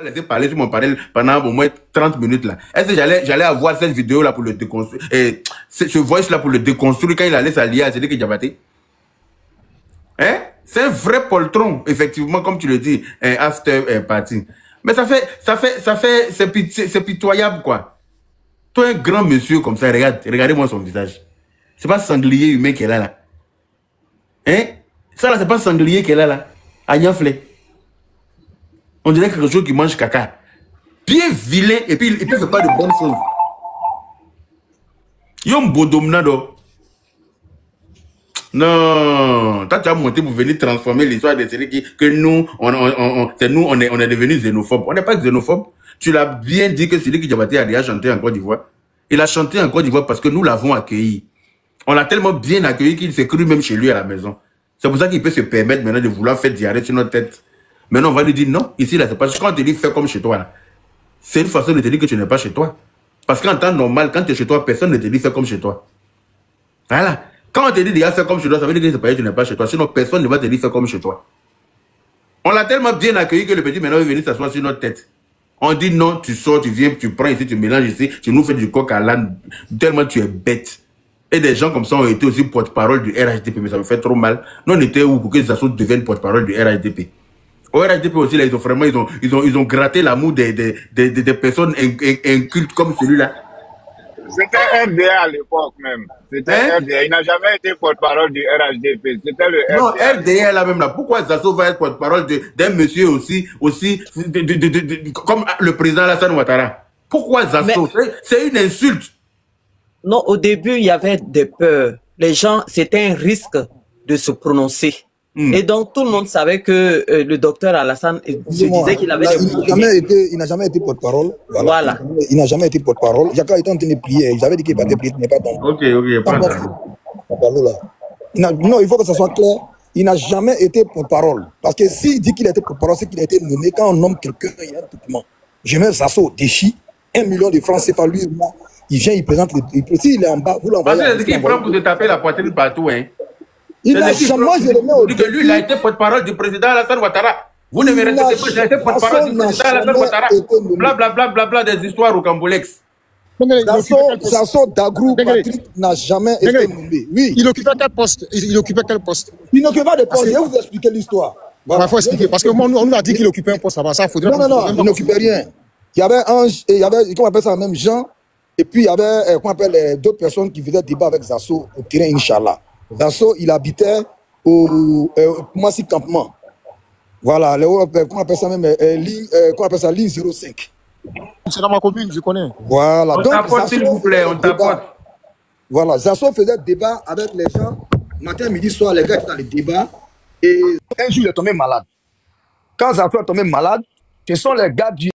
laisser parler sur mon panel pendant au moins 30 minutes là. Est-ce que j'allais avoir cette vidéo là pour le déconstruire et ce voice là pour le déconstruire quand il allait s'allier à Sidiki Diabaté? Hein? C'est un vrai poltron, effectivement, comme tu le dis, un after party. Mais c'est pitoyable quoi. Toi, un grand monsieur comme ça, regardez-moi son visage. C'est pas sanglier humain qu'elle a là. Hein? Ça là, c'est pas sanglier qu'elle a là. Agnaflé. On dirait quelque chose qui mange caca. Bien vilain et puis il fait pas de bonnes choses. Yom bodomnado. Non, toi tu as monté pour venir transformer l'histoire de celui que nous, on est devenus xénophobes. On n'est pas xénophobes. Tu l'as bien dit que celui qui Diabaté a déjà chanté en Côte d'Ivoire. Il a chanté en Côte d'Ivoire parce que nous l'avons accueilli. On l'a tellement bien accueilli qu'il s'est cru même chez lui à la maison. C'est pour ça qu'il peut se permettre maintenant de vouloir faire diarrhée sur notre tête. Maintenant, on va lui dire non, ici, là, c'est pas. Quand on te dit fais comme chez toi, là, c'est une façon de te dire que tu n'es pas chez toi. Parce qu'en temps normal, quand tu es chez toi, personne ne te dit fais comme chez toi. Voilà. Quand on te dit déjà fais comme chez toi, ça veut dire que c'est pas que tu n'es pas chez toi. Sinon, personne ne va te dire fais comme chez toi. On l'a tellement bien accueilli que le petit maintenant est venu s'asseoir sur notre tête. On dit non, tu sors, tu viens, tu prends ici, tu mélanges ici, tu nous fais du coq à l'âne. Tellement tu es bête. Et des gens comme ça ont été aussi porte-parole du RHDP, mais ça me fait trop mal. Nous, on était où pour que ça devienne porte-parole du RHDP? Au RHDP aussi, là, ils ont gratté l'amour des personnes incultes comme celui-là. C'était RDA à l'époque même. C'était RDA. Il n'a jamais été porte-parole du RHDP. C'était le RDA. Non, RDA là même là. Pourquoi Zasso va être porte-parole d'un monsieur aussi comme le président Alassane Ouattara? Pourquoi Zasso? C'est une insulte. Non, au début, il y avait des peurs. Les gens, c'était un risque de se prononcer. Et donc, tout le monde savait que le docteur Alassane se disait qu'il avait des... Il n'a jamais été porte-parole. Voilà. Il n'a jamais été porte-parole. Jacques était en train de prier. J'avais dit qu'il va te prier, il n'est pas tombé. Non, il faut que ça soit clair. Il n'a jamais été porte-parole. Parce que s'il dit qu'il était porte-parole, c'est qu'il a été nommé. Quand on nomme quelqu'un, il y a un document. Je mets Zasso, déchi, 1 million de francs, c'est pas lui, moi. Il vient, il présente le prix. S'il est en bas, vous l'envoyez. Parce que c'est qu'il prend pour te taper la poitrine partout, hein. Il n'a jamais, je le mets au début. Lui, il a été porte-parole du président Alassane Ouattara. Vous ne me respectez pas, il a été porte-parole du président Alassane Ouattara. Blablabla des histoires au Camboulex. Zasso Dagrou Patrick n'a jamais été nommé. Oui. Il occupait quel poste? Il occupait quel poste? Il n'occupait pas de poste. Je vais vous expliquer l'histoire. Il faut expliquer. Parce que moi, on nous a dit qu'il occupait un poste avant ça. Non, il n'occupait rien. Il y avait il y avait, comment on appelle ça, même Jean. Et puis, il y avait, comment on appelle, d'autres personnes qui faisaient débat avec Zasso au terrain, Inch'Allah. Zasso, il habitait au Massi Campement. Voilà, comment on appelle ça même, comment on appelle ça, ligne 05. C'est dans ma commune, je connais. Voilà. On t'apporte, s'il vous plaît, on t'apporte. Voilà, Zasso faisait débat avec les gens. Matin, midi, soir, les gars étaient dans les débats. Et un jour, il est tombé malade. Quand Zasso est tombé malade, ce sont les gars du